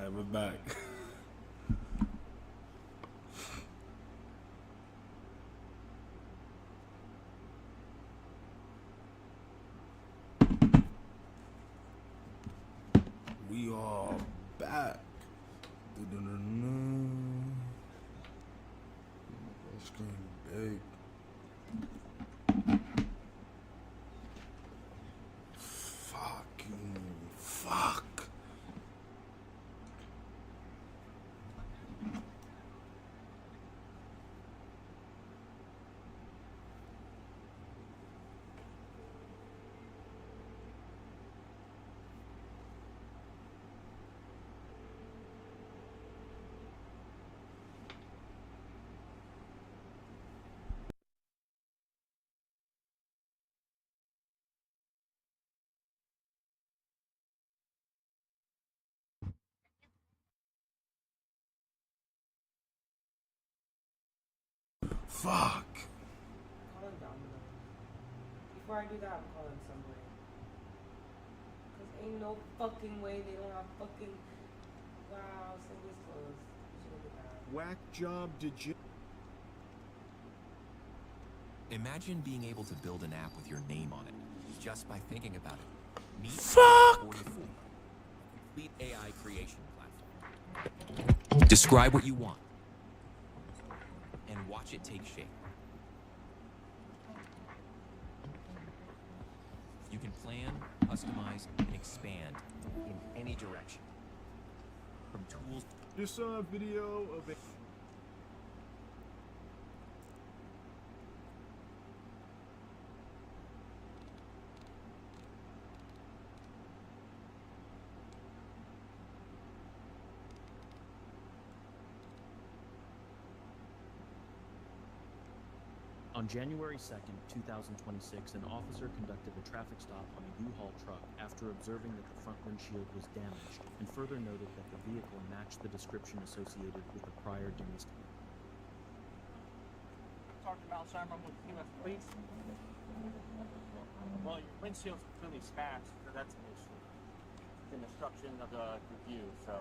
Alright, we're back. We are back. Screen big. Fuck. Fuck. Calling Domino. Before I do that, I'm calling Subway. Cause ain't no fucking way they don't have fucking. Wow, Subway's closed. You should look at that. Whack job, did you? Imagine being able to build an app with your name on it, just by thinking about it. Meet Fuck! 44, complete AI creation platform. Describe what you want, and watch it take shape. You can plan, customize, and expand in any direction. From tools. Just saw a video of it. On January 2nd, 2026, an officer conducted a traffic stop on a U-Haul truck after observing that the front windshield was damaged, and further noted that the vehicle matched the description associated with the prior Dennis. Talking about Simon with US Police. Well, your windshield's really smashed, so that's an issue. It's an obstruction of the view, so.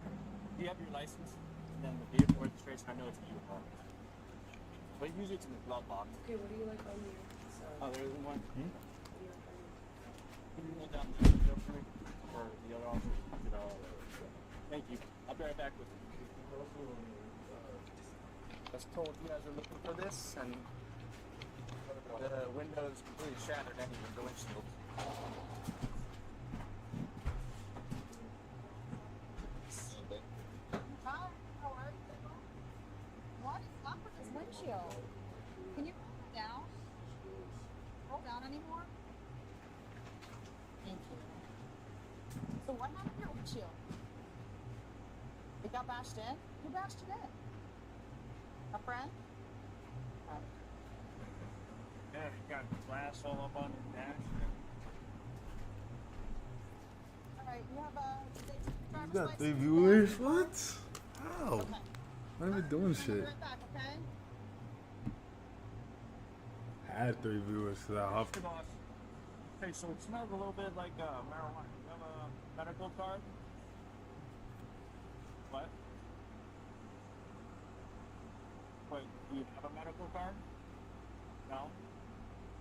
Do you have your license? And then the vehicle registration, I know it's a U-Haul. But usually it's in the glove box. Okay, what do you like on you? Oh, there isn't one? What do you like on you? Can you hold down the window for me? Or the other officer? Thank you. I'll be right back with you. I was told you guys are looking for this, and the window is completely shattered anyway, the windshield. Hi, how are you? What is up with this windshield? Can you roll it down? Roll down anymore? Thank you. So what happened to your windshield? It got bashed in? Who bashed it in? A friend? Yeah, you got glass all up on your dash. Alright, you have a driver's You got license? 3 viewers? What? How? Okay. Not even doing I'll be shit. right back, okay? I had 3 viewers because I hopped. Hey, so it smells a little bit like marijuana. You have a medical card? What? Wait, do you have a medical card? No?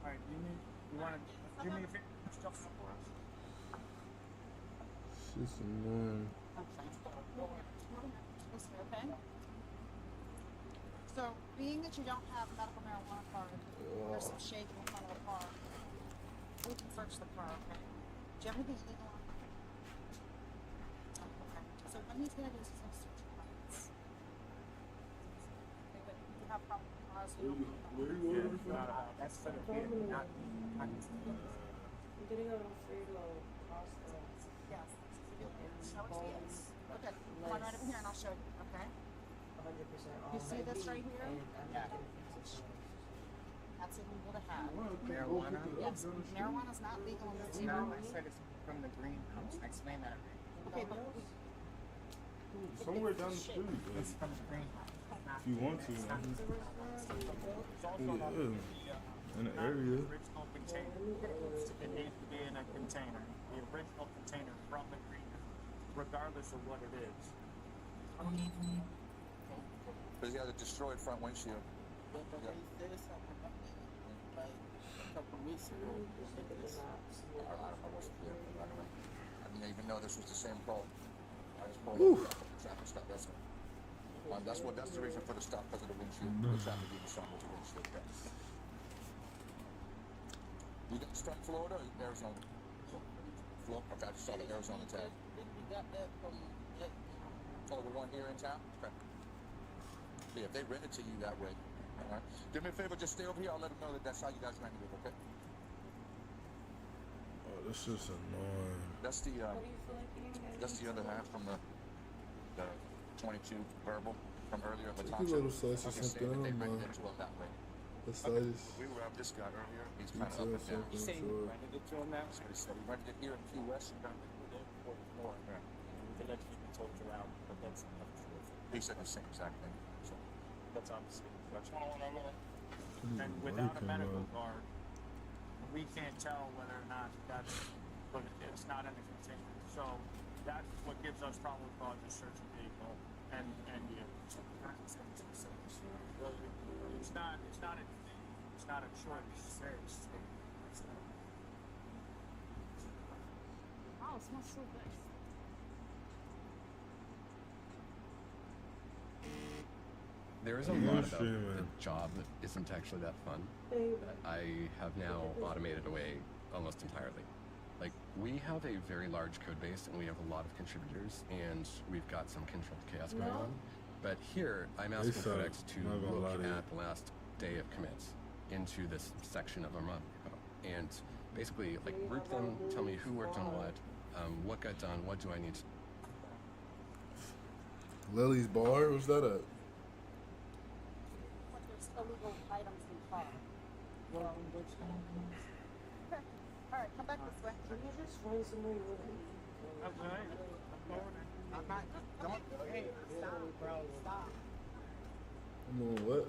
Alright, you want to give me a favor? Stuff for us. Shit's annoying. Listen, okay? So, being that you don't have a medical marijuana card, there's some shaking in front of the car. We can search the car, okay? Do you have anything illegal on? Okay. So what he's gonna do is he's gonna search your lights. Okay, but you have probable cause. You don't That's for the kid, not I'm getting a Alfredo pasta. yes. Show it to me. Okay, come on right over here and I'll show you, okay? 100% off. You see this right here? Yeah. That's illegal to have. Marijuana? Yes, marijuana's not legal in this No, area. I said it's from the greenhouse. I explained that. Okay, but Somewhere down the street. It's from the greenhouse. If you want to, man. It's also Yeah. In the area. original container. It needs to be in a container. The original container from the greenhouse. regardless of what it is. Because he has a destroyed front windshield. But they said something about that, like a couple weeks ago. I don't know what's the deal, but I don't know. I didn't even know this was the same call. I just pulled up the traffic stop. That's the reason for the stop, because of the windshield. The traffic being shown with the windshield. You got this from Florida or Arizona? Florida. Okay, I just saw the Arizona tag. We got that from that. Oh, the one here in town? Okay. Yeah, if they rent it to you that way. All right. Do me a favor, just stay over here. I'll let them know that that's how you guys rented it, okay? Oh, this is annoying. That's the What do you feel like eating? that's the other half from the 22 verbal from earlier. Take a little slice of something, I don't mind. That way. The slice. We were up this guy earlier. He's kind of up Pizza, and down. something, Say you sure. rented it to him now? That's what he said. He rented it here in Key West. We can let you be told around, but that's not true. He said the same exact thing. So, That's obviously that's Ooh, and without a BodyCam medical on. card, we can't tell whether or not that's but it's not in the container. So that's what gives us probable cause to search a vehicle and you. It's not a choice. Wow, it smells so good. There is a Yeah, lot about streaming. the job that isn't actually that fun. Baby. I have now automated away almost entirely. Like, we have a very large code base and we have a lot of contributors and we've got some controlled chaos going on. But here, I'm asking suck. Codex to Not gonna lie look to you. at the last day of commits into this section of our mod repo and basically, like, group them, tell me who worked on what got done, what do I need to Lily's bar? What's that at? But there's illegal items in the car. Okay. All right, come back this way. Can you just find somewhere you want to eat? Okay. I'm not. Don't. Hey, stop, bro. Stop. I'm on what?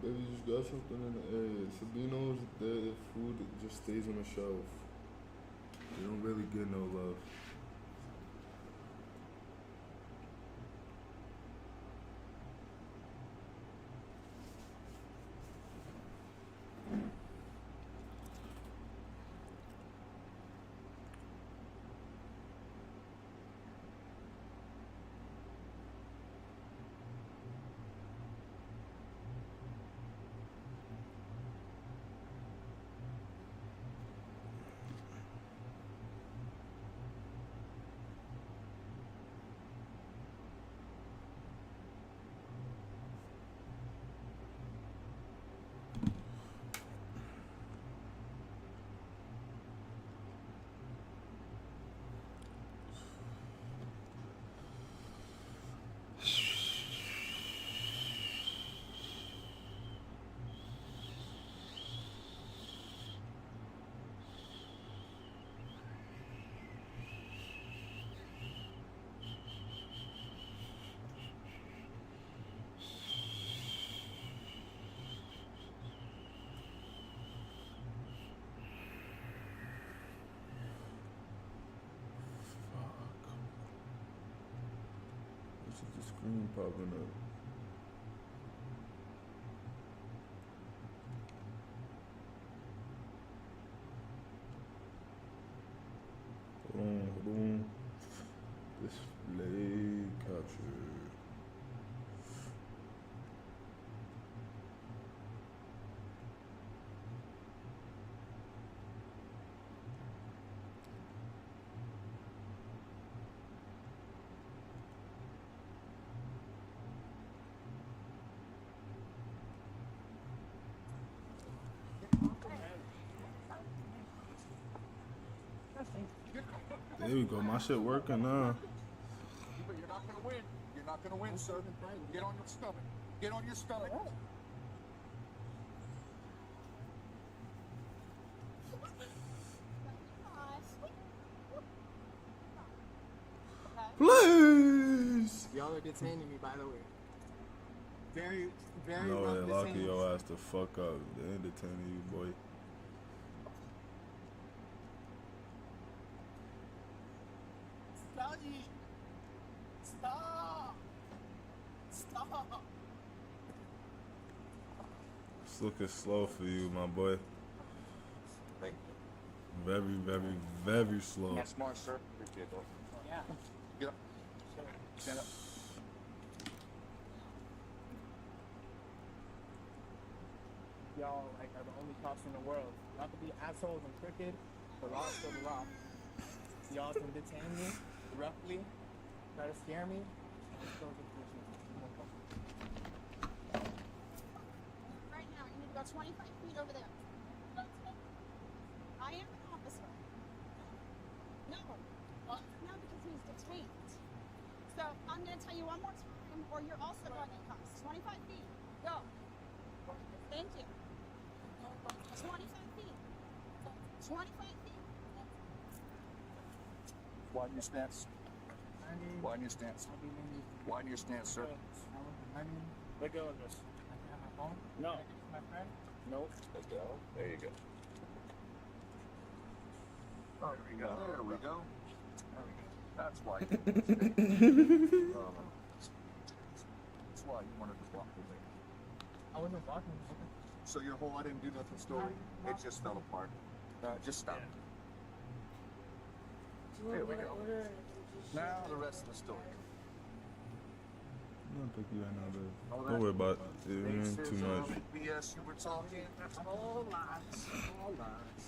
Baby just got something in the area. Sabino's, the food just stays on the shelf. They don't really get no love. What's the screen popping up? Hold on. Display capture. There we go. My shit working now. but you're not going to win. You're not going to win, sir. Get on your stomach. Get on your stomach. Please. Y'all are detaining me, by the way. Very, very No, rough they locking detaining. your ass the fuck up. They ain't detaining you, boy. Daddy! Stop! Stop! It's looking slow for you, my boy. Thank you. Very, very, very slow. Not smart, sir. Appreciate that. Yeah. Get up. Stand up. Y'all, like, are the only cops in the world. Not to be assholes and crooked, but law is still the law. Y'all can detain me, roughly, try to scare me, and still get pushing. Right now, you need to go 25 feet over there. I am an officer. No. Well, no, because he's detained. So I'm going to tell you one more time, or you're also going in cuffs. 25 feet. Go. Thank you. 25 feet. 25 feet. Widen your stance. Widen your stance. Widen your stance, sir. Let go of this. I can have my phone? No. My friend? Nope. Let go. There you go. Oh, there we go. There we go. There we go. That's why. That's why you wanted to walk away. I wasn't walking. So your whole I didn't do nothing story, it just fell apart. Just stop. Here we go. Now the rest of the story. I don't think you got no good. Don't worry about it. It ain't too much. BS you were talking, that's all lies. All lies.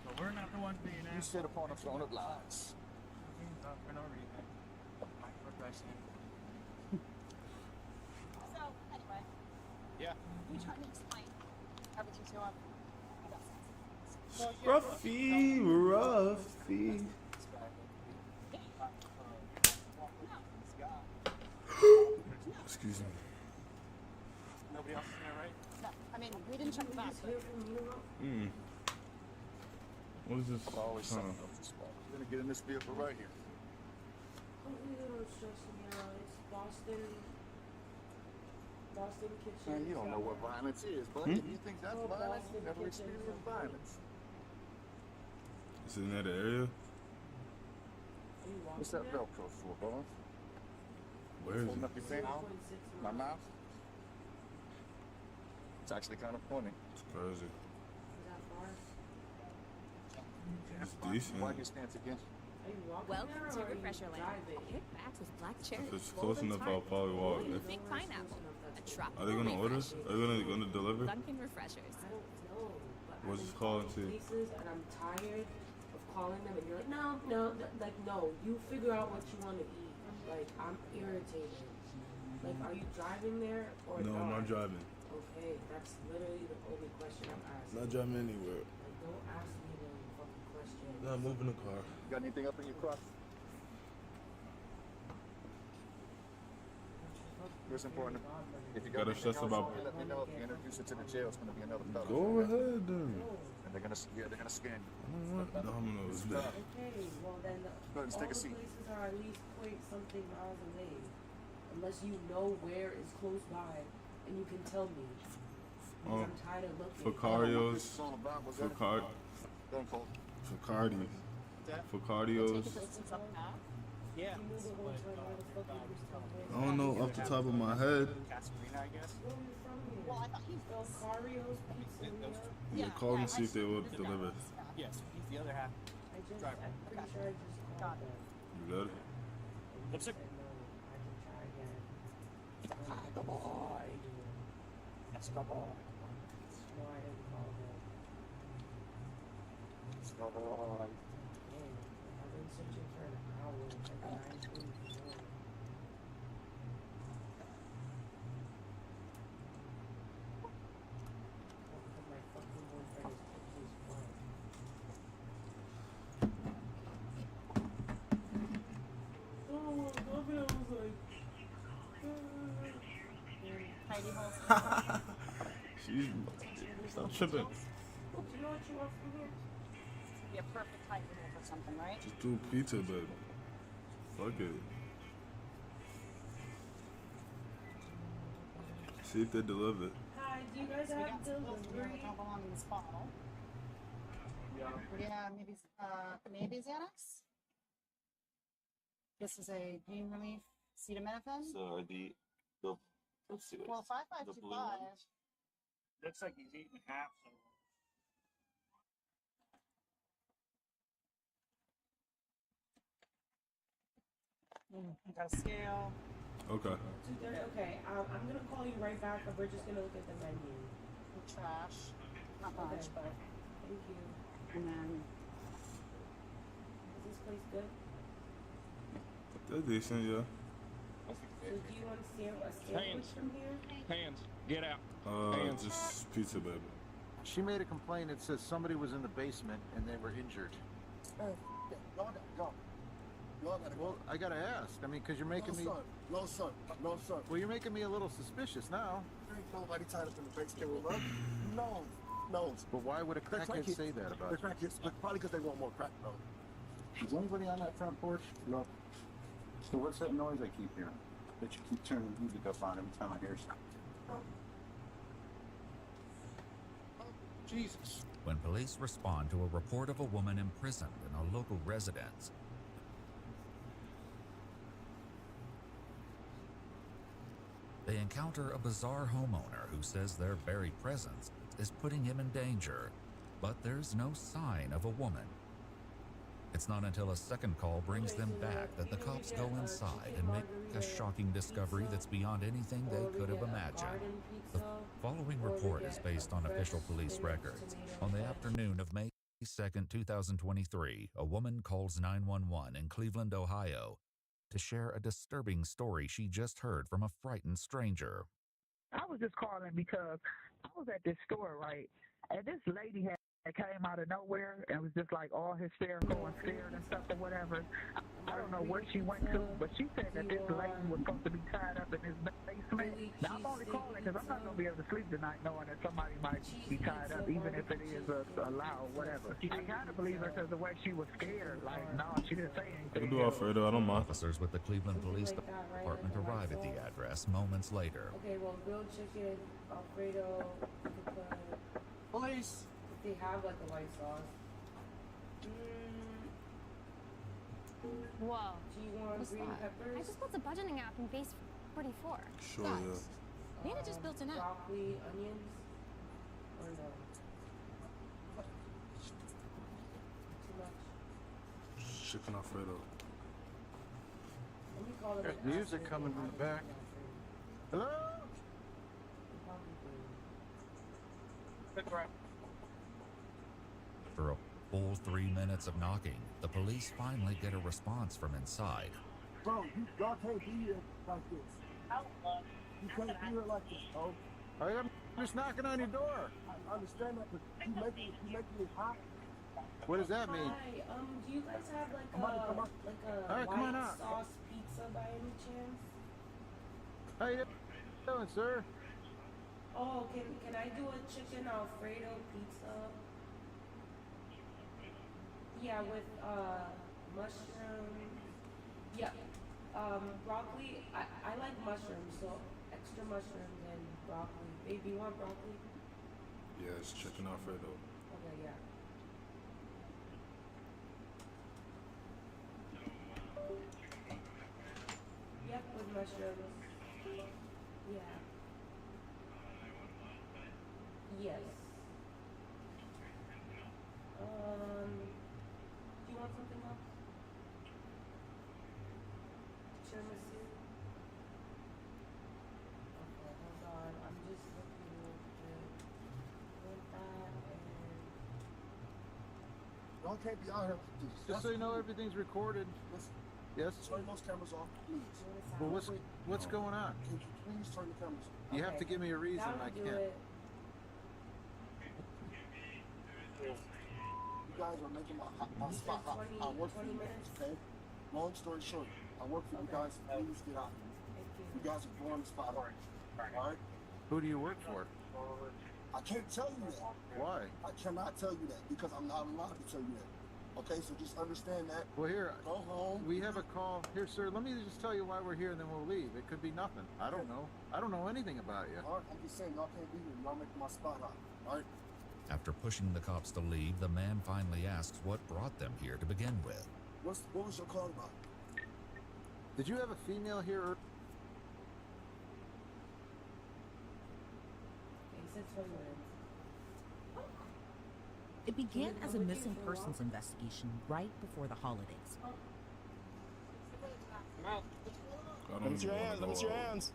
But we're not the ones being You asked. sit upon a throne of lies. For no reason. What did I say? So, anyway, Yeah. you try to explain everything to him. Ruffy, Ruffy. Excuse me. Nobody else is there, right? No, I mean, we didn't check the back. What is this? I'm always something else to spot. We're gonna get in this vehicle right here. Don't stress me out. It's Boston. Boston Kitchen. Man, you don't know what violence is, but if you think that's violence, you never experienced violence. Is it in that area? What's that Velcro for, bro? Where is Holding it? up your finger? My mouth? It's actually kind of funny. It's crazy. Is that far? It's decent. Why your stance again? Are you walking Welcome there to or are you Refresher Land. driving? Kick back with black cherry. If it's close enough, I'll probably walk. Golden thick pineapple. A tropical Are they gonna order? refresh. Are they gonna deliver? Dunkin' Refreshers. I don't know. But What's I've this been calling calling to? places and I'm tired of calling them and you're like, no, like no. You figure out what you want to eat. Like I'm irritated. Like, are you driving there or No, I'm not driving. Okay, that's literally the only question I'm asking. Not driving anywhere. Like, don't ask me the fucking question. No, I'm moving the car. You got anything up in your crotch? Here's important. If you got Gotta stress about. let me know. If you introduce it to the jail, it's gonna be another fellow. Go ahead then. And they're gonna scan you. I don't want dominoes. Okay, well then, Go ahead and all take a the seat. places are at least point something miles away. Unless you know where is close by and you can tell me. Because Oh, I'm tired of looking. This Facarios. is all about. Was For that? car. Don't fold. For cardi. For cardios. Yeah. You knew the whole time where the fuck you was talking. I don't know off the top of my head. Casarina, I guess. Where are you from here? Well, I thought he was. Cario's Pizzeria? Yeah, call and see if they will deliver. Yes, he's the other half. I'm pretty Driver. sure I just called them. You good? Looks like. I know, I can try again. The boy. That's the boy. No, I didn't call them. That's the boy. Man, I've been searching for an hour. It's like 9:20 p.m. Because my fucking boyfriend is picking his phone. Oh, I love it. I was like, Heidi Holz. She's. Stop tripping. oh, do you know what you want from me? Be a perfect height for something, right? Just do pizza, but fuck it. See if they deliver. Hi, do you guys We have got some pills in here that delivery? don't belong in this bottle. Yeah, maybe Xanax. This is a pain relief acetaminophen. So let's see what Well, the blue 5525. one. Looks like he's eating half. So. Got a scale. Okay. 2:30. Okay. I'm gonna call you right back, but we're just gonna look at the menu. Trash. Not much, Okay. but. Thank you. And then. Is this place good? They're decent, yeah. So do you want a sandwich from here? Hands. Get out. Hands. Just pizza, baby. She made a complaint. It says somebody was in the basement and they were injured. Y'all gotta go. Y'all gotta go. Well, I gotta ask. I mean, because you're making me. No, son. No, son. Well, you're making me a little suspicious now. There ain't nobody tied up in the basement with us. No. No. But why would a crackhead say that about the you? crackheads? Probably because they want more crack, bro. Is anybody on that front porch? No. So what's that noise I keep hearing? That you keep turning the music up on every time I hear something? Jesus. When police respond to a report of a woman imprisoned in a local residence, they encounter a bizarre homeowner who says their very presence is putting him in danger, but there's no sign of a woman. It's not until a second call brings them back that the cops go inside and make a shocking discovery that's beyond anything they could have imagined. The following report is based on official police records. On the afternoon of May 2nd, 2023, a woman calls 911 in Cleveland, Ohio, to share a disturbing story she just heard from a frightened stranger. I was just calling because I was at this store, right, and this lady had came out of nowhere and was just like all hysterical and scared and stuff or whatever. I don't know where she went to, but she said that this lady was supposed to be tied up in this basement. Now, I'm only calling because I'm not going to be able to sleep tonight knowing that somebody might be tied up, even if it is a lie or whatever. I kind of believe her because the way she was scared. Like, no, she didn't say anything. I can do Alfredo, I don't mind. Officers with the Cleveland Police Department arrive at the address moments later. Okay, well, grilled chicken, Alfredo, Police. They have like a white sauce. Whoa. Do you want What's green that? peppers? I just built a budgeting app in Base 44. Sure, yeah. Nina just built an app. Broccoli, onions, or no? Too much. Chicken Alfredo. Let me call it. There's music coming from the back. Hello? For a full 3 minutes of knocking, the police finally get a response from inside. Bro, y'all can't be here like this. You can't be here like this, bro. I'm just knocking on your door. I understand that, but you making it hot. What does that mean? Hi, do you guys have like a All right, come on white out. sauce pizza by any chance? How you doing, sir? Oh, can I do a chicken Alfredo pizza? Yeah, with mushrooms. Yeah. Broccoli. I like mushrooms, so extra mushrooms and broccoli. Babe, you want broccoli? Yeah, it's chicken Alfredo. Okay, yeah. Yep, with mushrooms. Yeah. Yes. Do you want something else? Tiramisu? Okay, hold on. I'm just looking real quick. Want that and... Y'all can't be out here like this. Just so you know, everything's recorded. Listen, Yes? turn those cameras off, please. Well, what's going on? Can you please turn the cameras off? You have to give me a reason. That'll I do can't. it. You guys are making my spot hot. I work for you guys, okay? Long story short, I work for you guys. Please get out. You guys are blowing the spot hot. Alright? Who do you work for? I can't tell you that. Why? I cannot tell you that because I'm not allowed to tell you that. Okay, so just understand that. Well, here, Go home. we have a call. Here, sir, let me just tell you why we're here and then we'll leave. It could be nothing. I don't know. I don't know anything about you. Alright, I'm just saying y'all can't be here. Y'all making my spot hot. Alright? After pushing the cops to leave, the man finally asks what brought them here to begin with. What was your call about? Did you have a female here? It began as a missing persons investigation right before the holidays. Let me see your hands. Let me see your hands.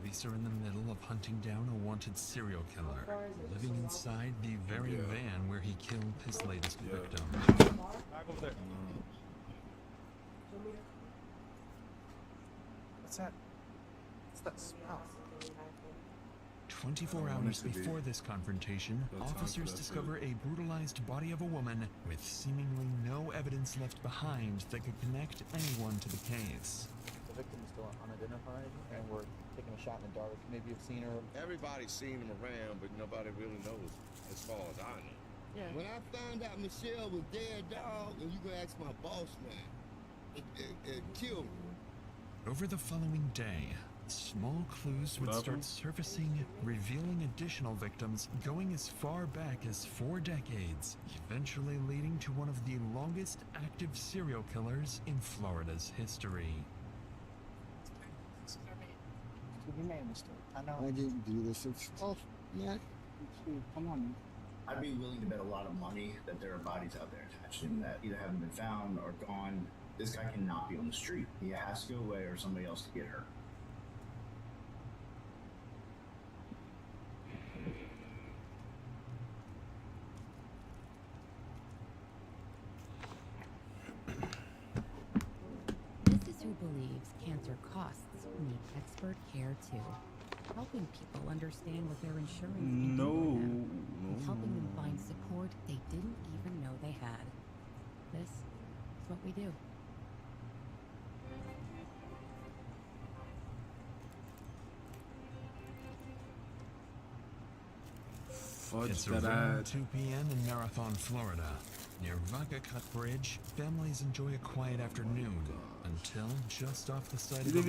Police are in the middle of hunting down a wanted serial killer, living inside the very van where he killed his latest victim. Back over there. What's that? What's that smell? 24 hours before this confrontation, officers discover a brutalized body of a woman with seemingly no evidence left behind that could connect anyone to the case. The victim is still unidentified, and we're taking a shot in the dark. Maybe you've seen her. Everybody's seen him around, but nobody really knows as far as I know. Yeah. When I found out Michelle was dead, dog, and you gonna ask my boss man, it killed me. Over the following day, small clues would start surfacing, revealing additional victims going as far back as 4 decades, eventually leading to one of the longest active serial killers in Florida's history. You made a mistake. I know. I didn't do this. Oh, yeah. Come on. I'd be willing to bet a lot of money that there are bodies out there attached to him that either haven't been found or gone. This guy cannot be on the street. He has to go away or somebody else could get hurt. This is who believes cancer costs need expert care too. Helping people understand what their insurance can do for them, and helping them find support they didn't even know they had. This is what we do. It's around 2 p.m. in Marathon, Florida. Near Vaca Cut Bridge, families enjoy a quiet afternoon until just off the side of the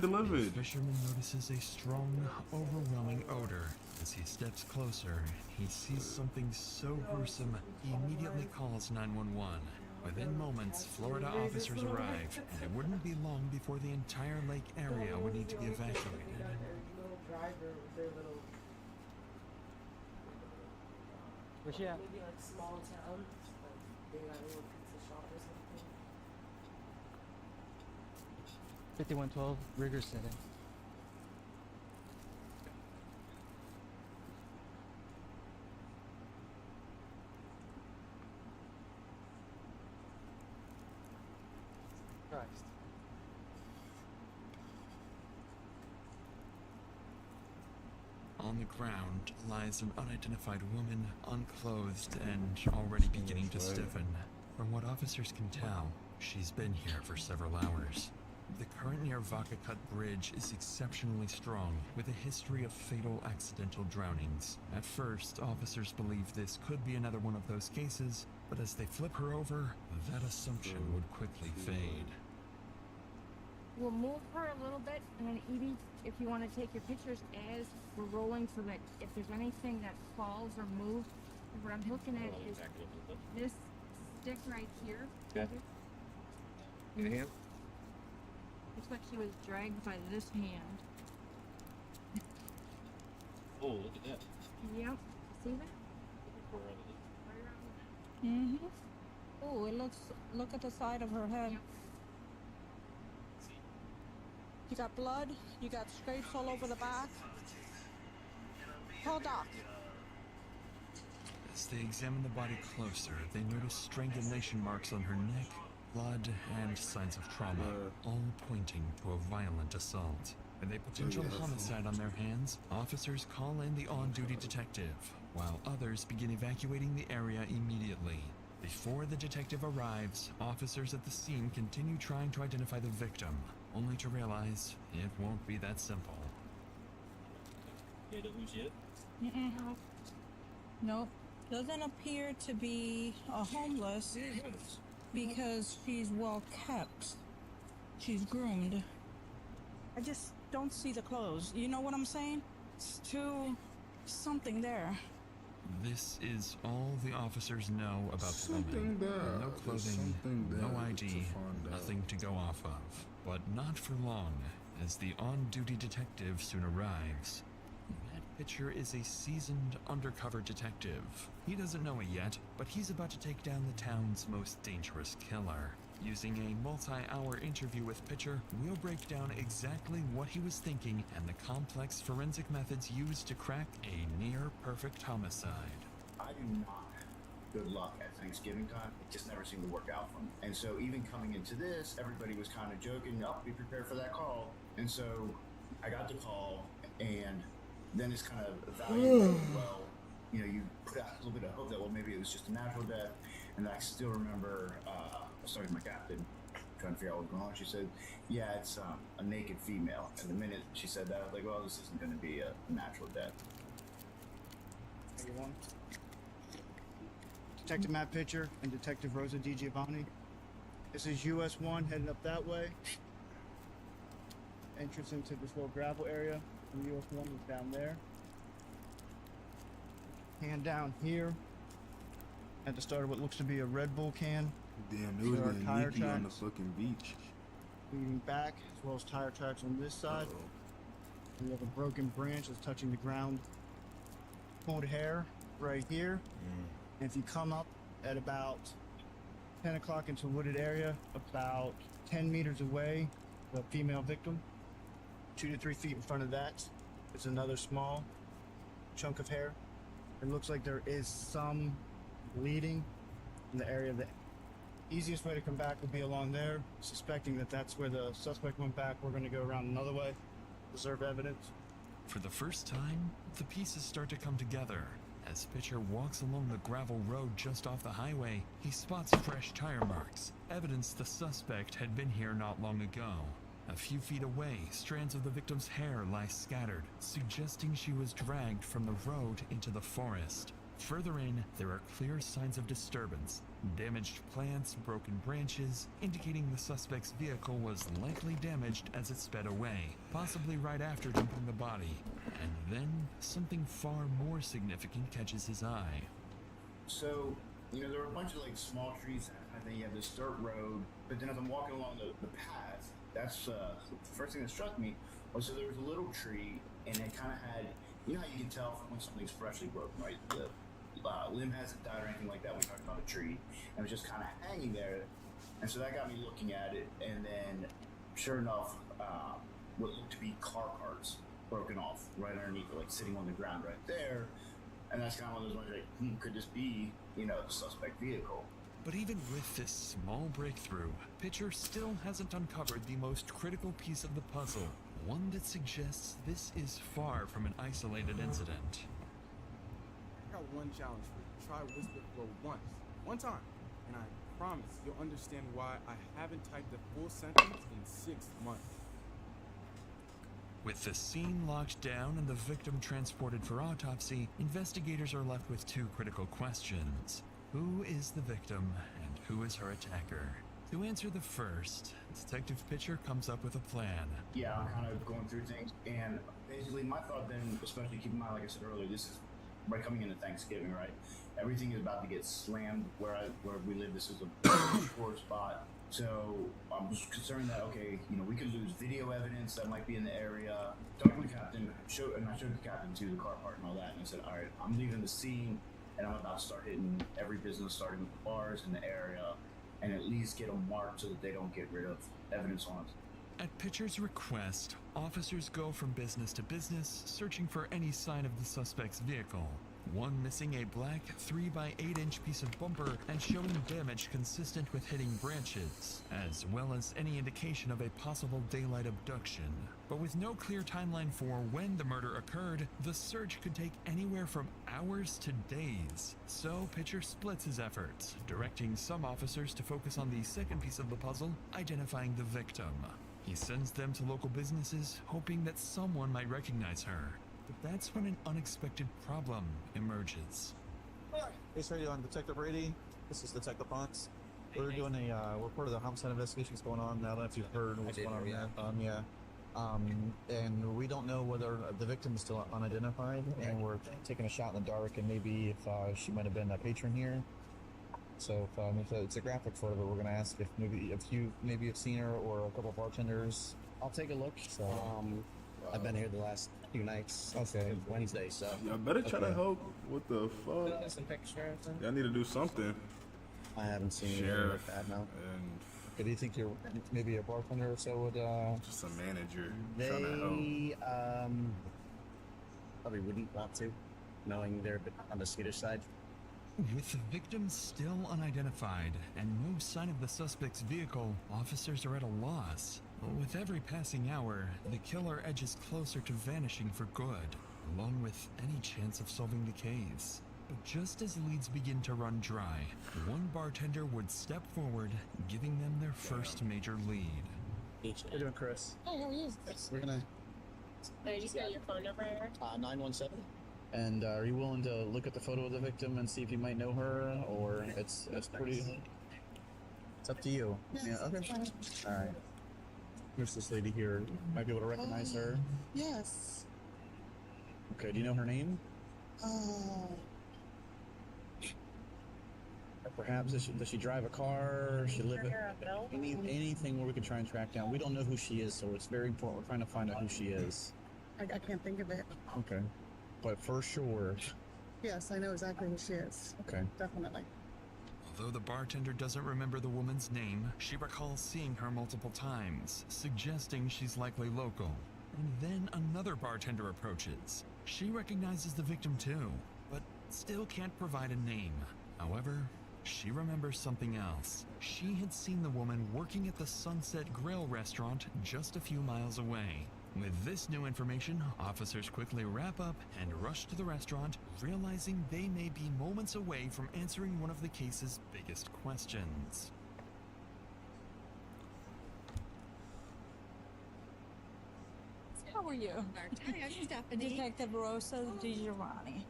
road, a fisherman notices a strong, overwhelming odor. As he steps closer, he sees something so gruesome, he immediately calls 911. Within moments, Florida officers arrive, and it wouldn't be long before the entire lake area would need to be evacuated. Where's she at? Maybe like small town, like they got a little pizza shop or something. 5112, Rigger City. Christ. On the ground lies an unidentified woman, unclothed and already beginning to stiffen. From what officers can tell, she's been here for several hours. The current near Vaca Cut Bridge is exceptionally strong, with a history of fatal accidental drownings. At first, officers believe this could be another one of those cases, but as they flip her over, that assumption would quickly fade. We'll move her a little bit, and then Edie, if you want to take your pictures as we're rolling so that if there's anything that falls or moves, what I'm looking at is this stick right here. Okay. In the hand? Looks like she was dragged by this hand. Oh, look at that. Yep. See that? Mm-hmm. Oh, it looks, look at the side of her head. Yep. You got blood, you got scrapes all over the back. Hold up. As they examine the body closer, they notice strangulation marks on her neck, blood, and signs of trauma, all pointing to a violent assault. With a potential homicide on their hands, officers call in the on-duty detective, while others begin evacuating the area immediately. Before the detective arrives, officers at the scene continue trying to identify the victim, only to realize it won't be that simple. Yeah, didn't lose yet? Nope. Doesn't appear to be a homeless because she's well kept. She's groomed. I just don't see the clothes. You know what I'm saying? It's too something there. This is all the officers know about the woman. No clothing, no ID, nothing to go off of. But not for long, as the on-duty detective soon arrives. That Pitcher is a seasoned undercover detective. He doesn't know it yet, but he's about to take down the town's most dangerous killer. Using a multi-hour interview with Pitcher, we'll break down exactly what he was thinking and the complex forensic methods used to crack a near-perfect homicide. I do not have good luck at Thanksgiving time. It just never seemed to work out for me. And so even coming into this, everybody was kind of joking, oh, be prepared for that call. And so I got the call, and then it's kind of evaluating, well, you know, you put out a little bit of hope that, well, maybe it was just a natural death. And I still remember, I was talking to my captain, trying to figure out what was going on. She said, yeah, it's a naked female. And the minute she said that, I was like, well, this isn't going to be a natural death. Everyone. Detective Matt Pitcher and Detective Rosa DiGiovanni. This is US 1 heading up that way. Entrance into this little gravel area. And US 1 is down there. Hand down here. At the start of what looks to be a Red Bull can. Damn, it was getting leaky on the fucking beach. Leading back, as well as tire tracks on this side. And we have a broken branch that's touching the ground. Pulled hair right here. And if you come up at about 10 o'clock into a wooded area, about 10 meters away, the female victim, 2 to 3 feet in front of that is another small chunk of hair. It looks like there is some bleeding in the area. The easiest way to come back would be along there. Suspecting that that's where the suspect went back, we're going to go around another way, preserve evidence. For the first time, the pieces start to come together. As Pitcher walks along the gravel road just off the highway, he spots fresh tire marks, evidence the suspect had been here not long ago. A few feet away, strands of the victim's hair lie scattered, suggesting she was dragged from the road into the forest. Further in, there are clear signs of disturbance. Damaged plants, broken branches, indicating the suspect's vehicle was likely damaged as it sped away, possibly right after dumping the body. And then, something far more significant catches his eye. So, you know, there were a bunch of like small trees, and then you have this dirt road, but then as I'm walking along the path, that's the first thing that struck me was so there was a little tree, and it kind of had, you know how you can tell when something's freshly broken, right? The limb hasn't died or anything like that when you're talking about a tree, and it was just kind of hanging there. And so that got me looking at it, and then sure enough, what looked to be car parts broken off right underneath it, like sitting on the ground right there. And that's kind of one of those ones like, could this be, you know, the suspect vehicle? But even with this small breakthrough, Pitcher still hasn't uncovered the most critical piece of the puzzle, one that suggests this is far from an isolated incident. I got one challenge for you. Try Whisper Flow once. One time. And I promise you'll understand why I haven't typed a full sentence in 6 months. With the scene locked down and the victim transported for autopsy, investigators are left with two critical questions. Who is the victim and who is her attacker? To answer the first, Detective Pitcher comes up with a plan. Yeah, I'm kind of going through things, and basically my thought then, especially keep in mind, like I said earlier, this is right coming into Thanksgiving, right? Everything is about to get slammed where we live. This is a poor spot. So I'm just concerned that, okay, you know, we could lose video evidence that might be in the area. Talking to the captain, I showed the captain too, the car part and all that, and I said, all right, I'm leaving the scene, and I'm about to start hitting every business, starting with the bars in the area, and at least get them marked so that they don't get rid of evidence on it. At Pitcher's request, officers go from business to business, searching for any sign of the suspect's vehicle. One missing a black 3x8-inch piece of bumper and showing damage consistent with hitting branches, as well as any indication of a possible daylight abduction. But with no clear timeline for when the murder occurred, the search could take anywhere from hours to days. So Pitcher splits his efforts, directing some officers to focus on the second piece of the puzzle, identifying the victim. He sends them to local businesses, hoping that someone might recognize her. But that's when an unexpected problem emerges. Hey, sorry, on Detective Brady. This is Detective Fox. We're doing a report of the homicide investigation that's going on. I don't know if you've heard what's going on. Yeah. And we don't know whether the victim is still unidentified, and we're taking a shot in the dark, and maybe if she might have been a patron here. So if it's a graphic photo, but we're gonna ask if you have seen her or a couple of bartenders. I'll take a look. So I've been here the last few nights. Okay. Wednesday, so. Y'all better try to help. What the fuck? Some pictures. Y'all need to do something. I haven't seen Sheriff like that, no. And do you think you're maybe a bartender or so would just a manager They trying to help? Probably wouldn't want to, knowing they're a bit on the skittish side. With the victim still unidentified and no sign of the suspect's vehicle, officers are at a loss. With every passing hour, the killer edges closer to vanishing for good, along with any chance of solving the case. But just as leads begin to run dry, one bartender would step forward, giving them their first major lead. How you doing, Chris? Hey, how are you? We're gonna... Did I just get your phone number here? 917. And are you willing to look at the photo of the victim and see if you might know her, or it's pretty... It's up to you. Yeah, okay. All right. There's this lady here. Might be able to recognize her. Yes. Okay, do you know her name? Or perhaps does she drive a car? Does she live anything where we can try and track down? We don't know who she is, so it's very important. We're trying to find out who she is. I can't think of it. Okay. But for sure. Yes, I know exactly who she is. Okay. Definitely. Although the bartender doesn't remember the woman's name, she recalls seeing her multiple times, suggesting she's likely local. And then another bartender approaches. She recognizes the victim too, but still can't provide a name. However, she remembers something else. She had seen the woman working at the Sunset Grill restaurant just a few miles away. With this new information, officers quickly wrap up and rush to the restaurant, realizing they may be moments away from answering one of the case's biggest questions. How are you? Hi, I'm Stephanie. Detective Rosa Di Giovanni.